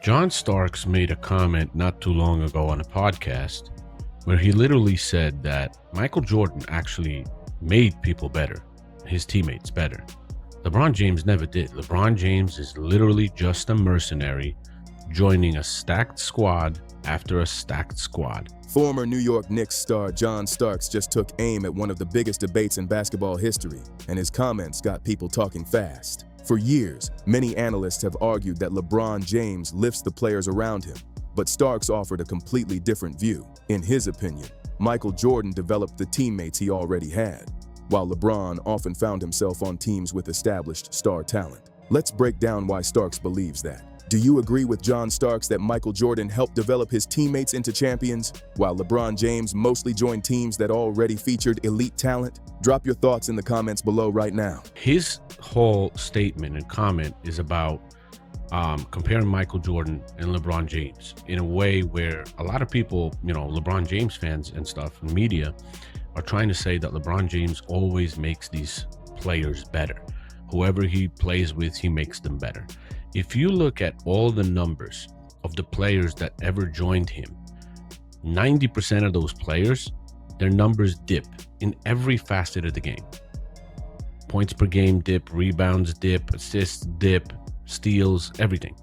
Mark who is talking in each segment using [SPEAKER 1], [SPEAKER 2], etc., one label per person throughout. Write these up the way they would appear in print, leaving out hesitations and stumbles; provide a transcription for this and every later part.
[SPEAKER 1] John Starks made a comment not too long ago on a podcast where he literally said that Michael Jordan actually made people better, his teammates better. LeBron James never did. LeBron James is literally just a mercenary joining a stacked squad after a stacked squad.
[SPEAKER 2] Former New York Knicks star John Starks just took aim at one of the biggest debates in basketball history, and his comments got people talking fast. For years, many analysts have argued that LeBron James lifts the players around him, but Starks offered a completely different view. In his opinion, Michael Jordan developed the teammates he already had, while LeBron often found himself on teams with established star talent. Let's break down why Starks believes that. Do you agree with John Starks that Michael Jordan helped develop his teammates into champions, while LeBron James mostly joined teams that already featured elite talent? Drop your thoughts in the comments below right now.
[SPEAKER 1] His whole statement and comment is about comparing Michael Jordan and LeBron James in a way where a lot of people, LeBron James fans and stuff, and media, are trying to say that LeBron James always makes these players better. Whoever he plays with, he makes them better. If you look at all the numbers of the players that ever joined him, 90% of those players, their numbers dip in every facet of the game. Points per game dip, rebounds dip, assists dip, steals, everything.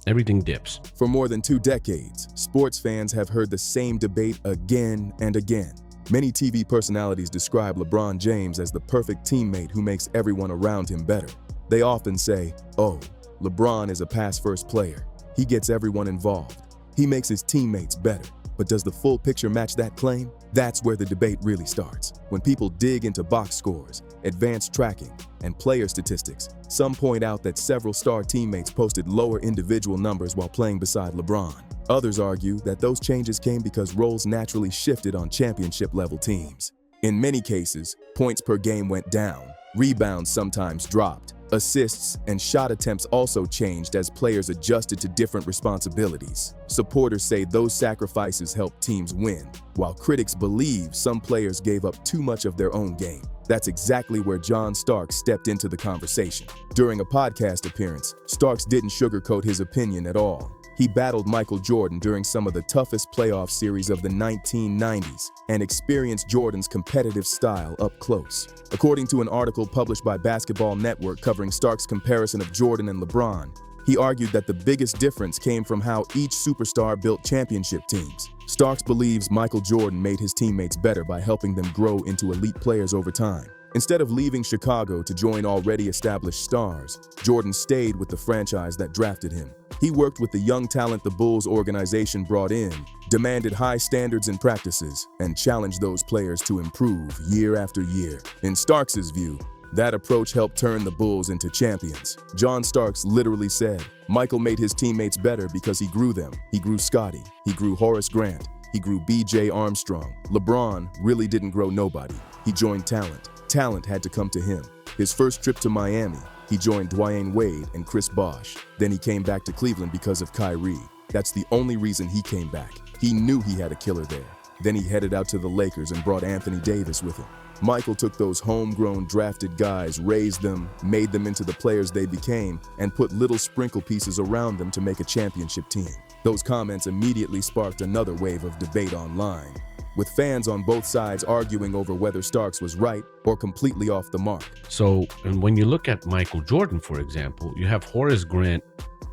[SPEAKER 1] Everything dips.
[SPEAKER 2] For more than 2 decades, sports fans have heard the same debate again and again. Many TV personalities describe LeBron James as the perfect teammate who makes everyone around him better. They often say, "Oh, LeBron is a pass-first player. He gets everyone involved. He makes his teammates better." But does the full picture match that claim? That's where the debate really starts. When people dig into box scores, advanced tracking, and player statistics, some point out that several star teammates posted lower individual numbers while playing beside LeBron. Others argue that those changes came because roles naturally shifted on championship-level teams. In many cases, points per game went down, rebounds sometimes dropped, assists and shot attempts also changed as players adjusted to different responsibilities. Supporters say those sacrifices helped teams win, while critics believe some players gave up too much of their own game. That's exactly where John Starks stepped into the conversation. During a podcast appearance, Starks didn't sugarcoat his opinion at all. He battled Michael Jordan during some of the toughest playoff series of the 1990s and experienced Jordan's competitive style up close. According to an article published by Basketball Network covering Starks' comparison of Jordan and LeBron, he argued that the biggest difference came from how each superstar built championship teams. Starks believes Michael Jordan made his teammates better by helping them grow into elite players over time. Instead of leaving Chicago to join already established stars, Jordan stayed with the franchise that drafted him. He worked with the young talent the Bulls organization brought in, demanded high standards in practices, and challenged those players to improve year after year. In Starks' view, that approach helped turn the Bulls into champions. John Starks literally said, "Michael made his teammates better because he grew them. He grew Scottie. He grew Horace Grant. He grew B.J. Armstrong. LeBron really didn't grow nobody. He joined talent. Talent had to come to him. His first trip to Miami, he joined Dwayne Wade and Chris Bosh. Then he came back to Cleveland because of Kyrie. That's the only reason he came back. He knew he had a killer there. Then he headed out to the Lakers and brought Anthony Davis with him. Michael took those homegrown drafted guys, raised them, made them into the players they became, and put little sprinkle pieces around them to make a championship team." Those comments immediately sparked another wave of debate online, with fans on both sides arguing over whether Starks was right or completely off the mark.
[SPEAKER 1] So, and when you look at Michael Jordan, for example, you have Horace Grant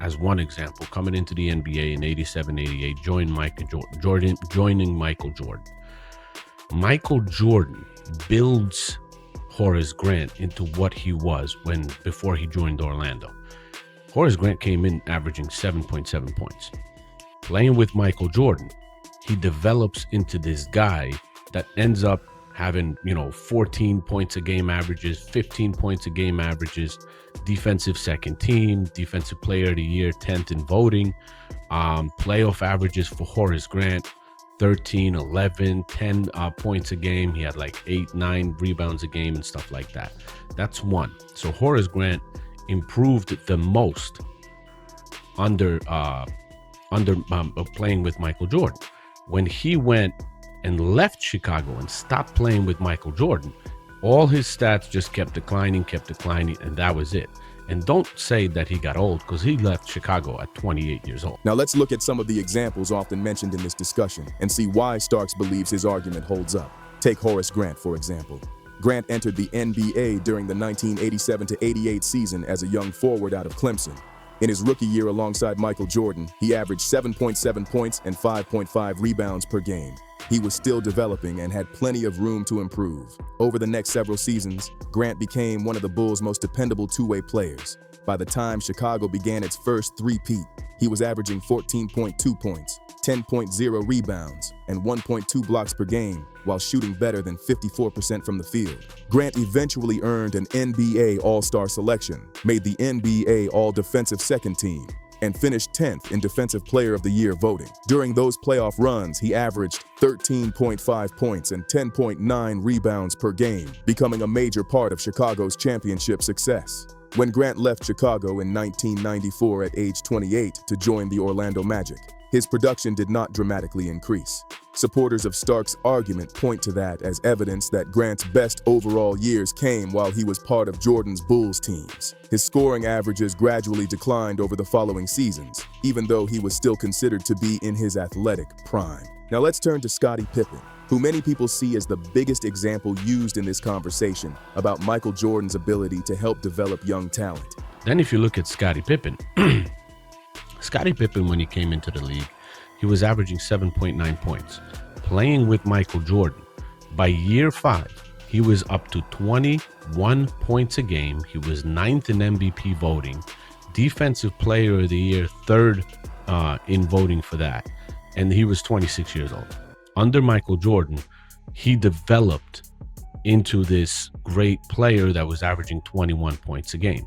[SPEAKER 1] as one example coming into the NBA in 87-88, joining Michael Jordan. Michael Jordan builds Horace Grant into what he was before he joined Orlando. Horace Grant came in averaging 7.7 points. Playing with Michael Jordan, he develops into this guy that ends up having, 14 points a game averages, 15 points a game averages, defensive second team, defensive player of the year, 10th in voting, playoff averages for Horace Grant, 13, 11, 10 points a game. He had like 8, 9 rebounds a game and stuff like that. That's one. So Horace Grant improved the most under playing with Michael Jordan. When he went and left Chicago and stopped playing with Michael Jordan, all his stats just kept declining, and that was it. And don't say that he got old, because he left Chicago at 28 years old.
[SPEAKER 2] Now let's look at some of the examples often mentioned in this discussion and see why Starks believes his argument holds up. Take Horace Grant, for example. Grant entered the NBA during the 1987-88 season as a young forward out of Clemson. In his rookie year alongside Michael Jordan, he averaged 7.7 points and 5.5 rebounds per game. He was still developing and had plenty of room to improve. Over the next several seasons, Grant became one of the Bulls' most dependable two-way players. By the time Chicago began its first three-peat, he was averaging 14.2 points, 10.0 rebounds, and 1.2 blocks per game, while shooting better than 54% from the field. Grant eventually earned an NBA All-Star selection, made the NBA All-Defensive Second Team, and finished 10th in Defensive Player of the Year voting. During those playoff runs, he averaged 13.5 points and 10.9 rebounds per game, becoming a major part of Chicago's championship success. When Grant left Chicago in 1994 at age 28 to join the Orlando Magic, his production did not dramatically increase. Supporters of Starks' argument point to that as evidence that Grant's best overall years came while he was part of Jordan's Bulls teams. His scoring averages gradually declined over the following seasons, even though he was still considered to be in his athletic prime. Now let's turn to Scottie Pippen, who many people see as the biggest example used in this conversation about Michael Jordan's ability to help develop young talent.
[SPEAKER 1] Then if you look at Scottie Pippen, Scottie Pippen, when he came into the league, he was averaging 7.9 points. Playing with Michael Jordan, by year 5, he was up to 21 points a game. He was 9th in MVP voting, Defensive Player of the Year, 3rd in voting for that. And he was 26 years old. Under Michael Jordan, he developed into this great player that was averaging 21 points a game.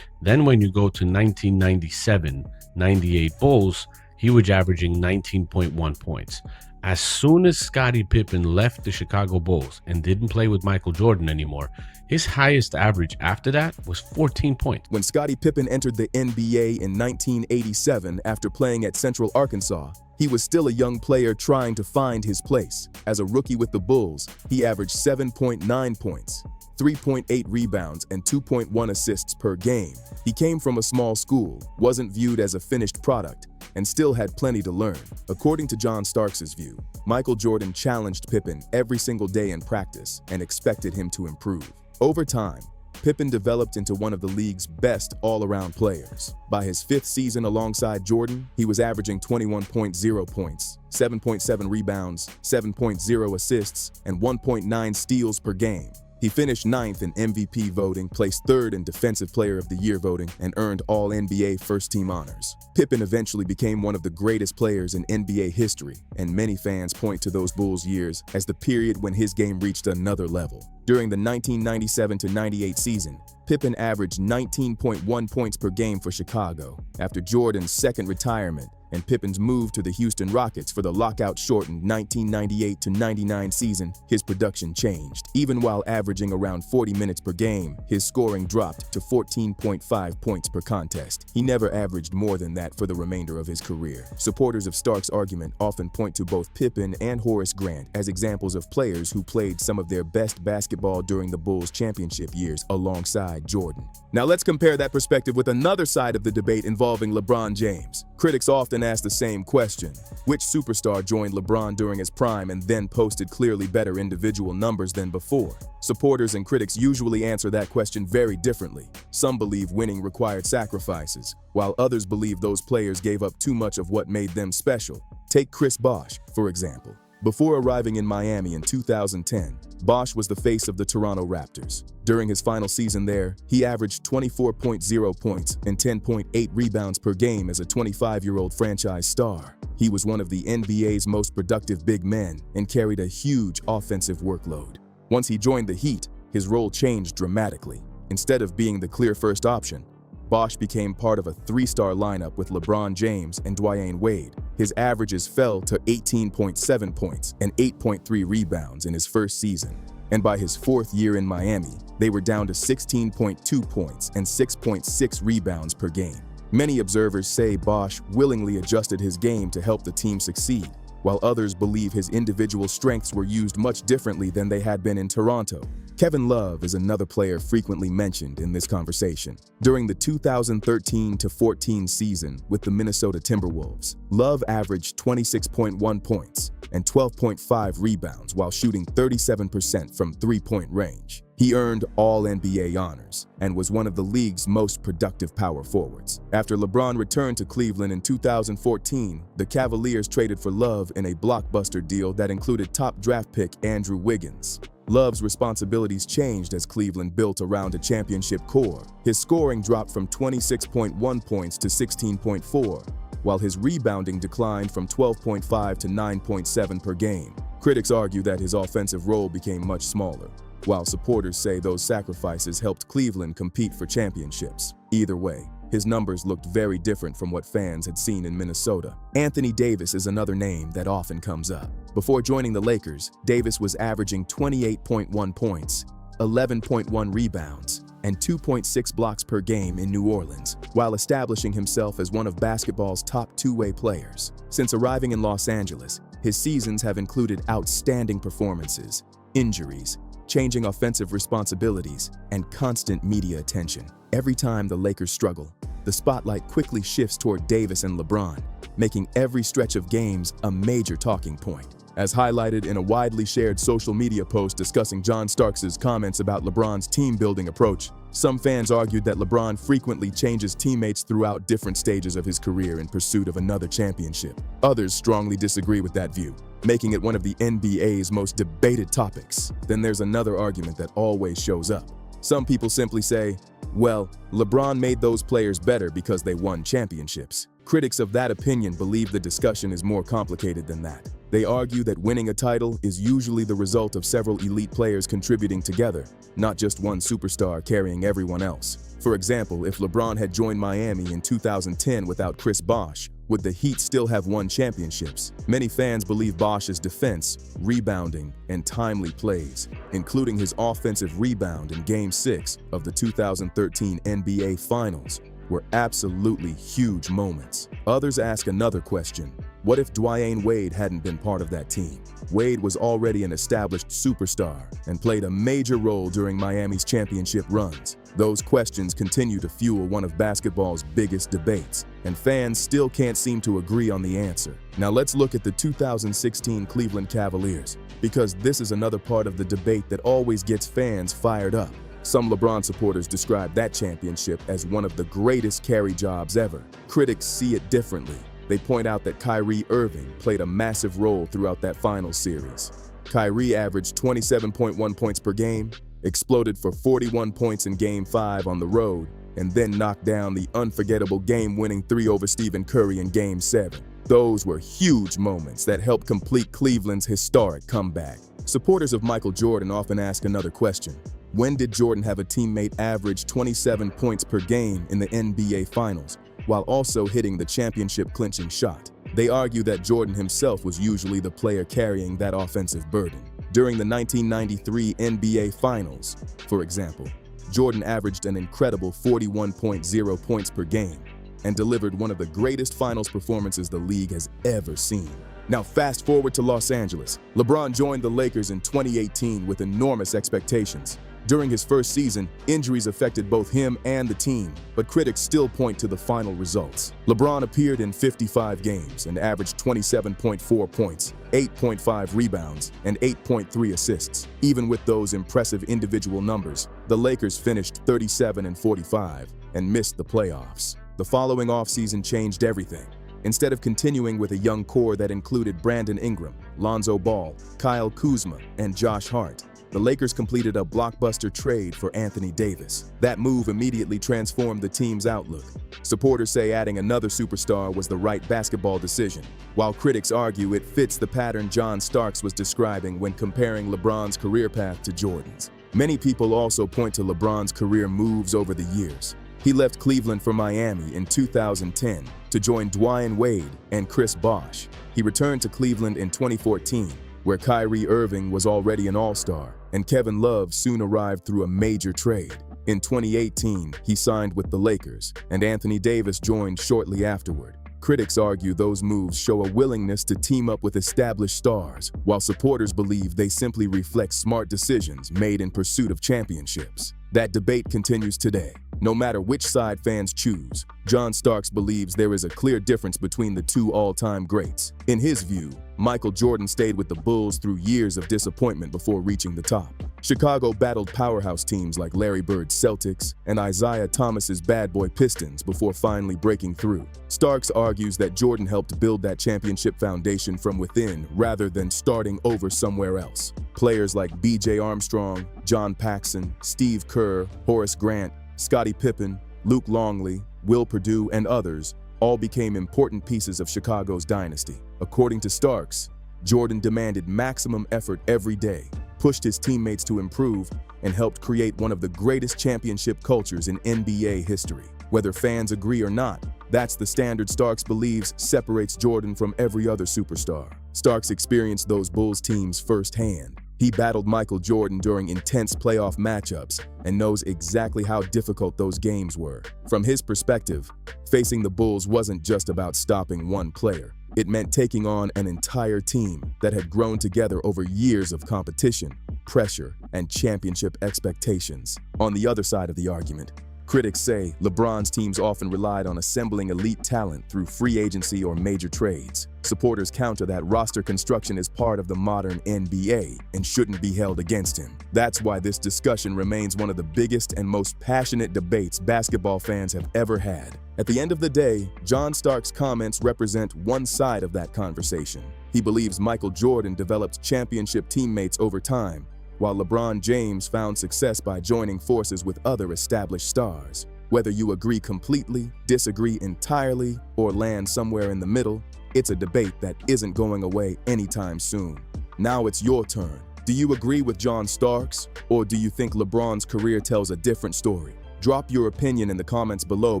[SPEAKER 1] Then when you go to 1997-98 Bulls, he was averaging 19.1 points. As soon as Scottie Pippen left the Chicago Bulls and didn't play with Michael Jordan anymore, his highest average after that was 14 points.
[SPEAKER 2] When Scottie Pippen entered the NBA in 1987 after playing at Central Arkansas, he was still a young player trying to find his place. As a rookie with the Bulls, he averaged 7.9 points, 3.8 rebounds, and 2.1 assists per game. He came from a small school, wasn't viewed as a finished product, and still had plenty to learn. According to John Starks' view, Michael Jordan challenged Pippen every single day in practice and expected him to improve. Over time, Pippen developed into one of the league's best all-around players. By his 5th season alongside Jordan, he was averaging 21.0 points, 7.7 rebounds, 7.0 assists, and 1.9 steals per game. He finished 9th in MVP voting, placed 3rd in Defensive Player of the Year voting, and earned All-NBA first-team honors. Pippen eventually became one of the greatest players in NBA history, and many fans point to those Bulls years as the period when his game reached another level. During the 1997-98 season, Pippen averaged 19.1 points per game for Chicago. After Jordan's second retirement and Pippen's move to the Houston Rockets for the lockout-shortened 1998-99 season, his production changed. Even while averaging around 40 minutes per game, his scoring dropped to 14.5 points per contest. He never averaged more than that for the remainder of his career. Supporters of Starks' argument often point to both Pippen and Horace Grant as examples of players who played some of their best basketball during the Bulls' championship years alongside Jordan. Now let's compare that perspective with another side of the debate involving LeBron James. Critics often ask the same question: which superstar joined LeBron during his prime and then posted clearly better individual numbers than before? Supporters and critics usually answer that question very differently. Some believe winning required sacrifices, while others believe those players gave up too much of what made them special. Take Chris Bosh, for example. Before arriving in Miami in 2010, Bosh was the face of the Toronto Raptors. During his final season there, he averaged 24.0 points and 10.8 rebounds per game as a 25-year-old franchise star. He was one of the NBA's most productive big men and carried a huge offensive workload. Once he joined the Heat, his role changed dramatically. Instead of being the clear first option, Bosh became part of a 3-star lineup with LeBron James and Dwyane Wade. His averages fell to 18.7 points and 8.3 rebounds in his first season. And by his 4th year in Miami, they were down to 16.2 points and 6.6 rebounds per game. Many observers say Bosh willingly adjusted his game to help the team succeed. while others believe his individual strengths were used much differently than they had been in Toronto. Kevin Love is another player frequently mentioned in this conversation. During the 2013-14 season with the Minnesota Timberwolves, Love averaged 26.1 points and 12.5 rebounds while shooting 37% from three-point range. He earned All-NBA honors and was one of the league's most productive power forwards. After LeBron returned to Cleveland in 2014, the Cavaliers traded for Love in a blockbuster deal that included top draft pick Andrew Wiggins. Love's responsibilities changed as Cleveland built around a championship core. His scoring dropped from 26.1 points to 16.4, while his rebounding declined from 12.5 to 9.7 per game. Critics argue that his offensive role became much smaller, while supporters say those sacrifices helped Cleveland compete for championships. Either way, his numbers looked very different from what fans had seen in Minnesota. Anthony Davis is another name that often comes up. Before joining the Lakers, Davis was averaging 28.1 points, 11.1 rebounds, and 2.6 blocks per game in New Orleans, while establishing himself as one of basketball's top two-way players. Since arriving in Los Angeles, his seasons have included outstanding performances, injuries, changing offensive responsibilities, and constant media attention. Every time the Lakers struggle, the spotlight quickly shifts toward Davis and LeBron, making every stretch of games a major talking point. As highlighted in a widely shared social media post discussing John Starks' comments about LeBron's team-building approach, some fans argued that LeBron frequently changes teammates throughout different stages of his career in pursuit of another championship. Others strongly disagree with that view, making it one of the NBA's most debated topics. Then there's another argument that always shows up. Some people simply say, well, LeBron made those players better because they won championships. Critics of that opinion believe the discussion is more complicated than that. They argue that winning a title is usually the result of several elite players contributing together, not just one superstar carrying everyone else. For example, if LeBron had joined Miami in 2010 without Chris Bosh, would the Heat still have won championships? Many fans believe Bosh's defense, rebounding, and timely plays, including his offensive rebound in Game 6 of the 2013 NBA Finals, were absolutely huge moments. Others ask another question. What if Dwyane Wade hadn't been part of that team? Wade was already an established superstar and played a major role during Miami's championship runs. Those questions continue to fuel one of basketball's biggest debates, and fans still can't seem to agree on the answer. Now let's look at the 2016 Cleveland Cavaliers, because this is another part of the debate that always gets fans fired up. Some LeBron supporters describe that championship as one of the greatest carry jobs ever. Critics see it differently. They point out that Kyrie Irving played a massive role throughout that finals series. Kyrie averaged 27.1 points per game, exploded for 41 points in Game 5 on the road, and then knocked down the unforgettable game-winning 3 over Stephen Curry in Game 7. Those were huge moments that helped complete Cleveland's historic comeback. Supporters of Michael Jordan often ask another question. When did Jordan have a teammate average 27 points per game in the NBA Finals, while also hitting the championship-clinching shot? They argue that Jordan himself was usually the player carrying that offensive burden. During the 1993 NBA Finals, for example, Jordan averaged an incredible 41.0 points per game and delivered one of the greatest finals performances the league has ever seen. Now fast forward to Los Angeles. LeBron joined the Lakers in 2018 with enormous expectations. During his first season, injuries affected both him and the team, but critics still point to the final results. LeBron appeared in 55 games and averaged 27.4 points, 8.5 rebounds, and 8.3 assists. Even with those impressive individual numbers, the Lakers finished 37-45 and missed the playoffs. The following offseason changed everything. Instead of continuing with a young core that included Brandon Ingram, Lonzo Ball, Kyle Kuzma, and Josh Hart, the Lakers completed a blockbuster trade for Anthony Davis. That move immediately transformed the team's outlook. Supporters say adding another superstar was the right basketball decision, while critics argue it fits the pattern John Starks was describing when comparing LeBron's career path to Jordan's. Many people also point to LeBron's career moves over the years. He left Cleveland for Miami in 2010 to join Dwyane Wade and Chris Bosh. He returned to Cleveland in 2014, where Kyrie Irving was already an all-star, and Kevin Love soon arrived through a major trade. In 2018, he signed with the Lakers, and Anthony Davis joined shortly afterward. Critics argue those moves show a willingness to team up with established stars, while supporters believe they simply reflect smart decisions made in pursuit of championships. That debate continues today. No matter which side fans choose, John Starks believes there is a clear difference between the two all-time greats. In his view, Michael Jordan stayed with the Bulls through years of disappointment before reaching the top. Chicago battled powerhouse teams like Larry Bird's Celtics and Isaiah Thomas's Bad Boy Pistons before finally breaking through. Starks argues that Jordan helped build that championship foundation from within rather than starting over somewhere else. Players like B.J. Armstrong, John Paxson, Steve Kerr, Horace Grant, Scottie Pippen, Luke Longley, Will Perdue, and others all became important pieces of Chicago's dynasty. According to Starks, Jordan demanded maximum effort every day, pushed his teammates to improve, and helped create one of the greatest championship cultures in NBA history. Whether fans agree or not, that's the standard Starks believes separates Jordan from every other superstar. Starks experienced those Bulls teams firsthand. He battled Michael Jordan during intense playoff matchups and knows exactly how difficult those games were. From his perspective, facing the Bulls wasn't just about stopping one player. It meant taking on an entire team that had grown together over years of competition, pressure, and championship expectations. On the other side of the argument, critics say LeBron's teams often relied on assembling elite talent through free agency or major trades. Supporters counter that roster construction is part of the modern NBA and shouldn't be held against him. That's why this discussion remains one of the biggest and most passionate debates basketball fans have ever had. At the end of the day, John Starks' comments represent one side of that conversation. He believes Michael Jordan developed championship teammates over time, while LeBron James found success by joining forces with other established stars. Whether you agree completely, disagree entirely, or land somewhere in the middle, it's a debate that isn't going away anytime soon. Now it's your turn. Do you agree with John Starks, or do you think LeBron's career tells a different story? Drop your opinion in the comments below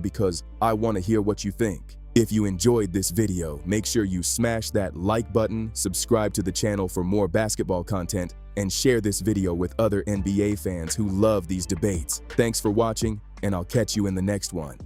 [SPEAKER 2] because I want to hear what you think. If you enjoyed this video, make sure you smash that like button, subscribe to the channel for more basketball content, and share this video with other NBA fans who love these debates. Thanks for watching, and I'll catch you in the next one.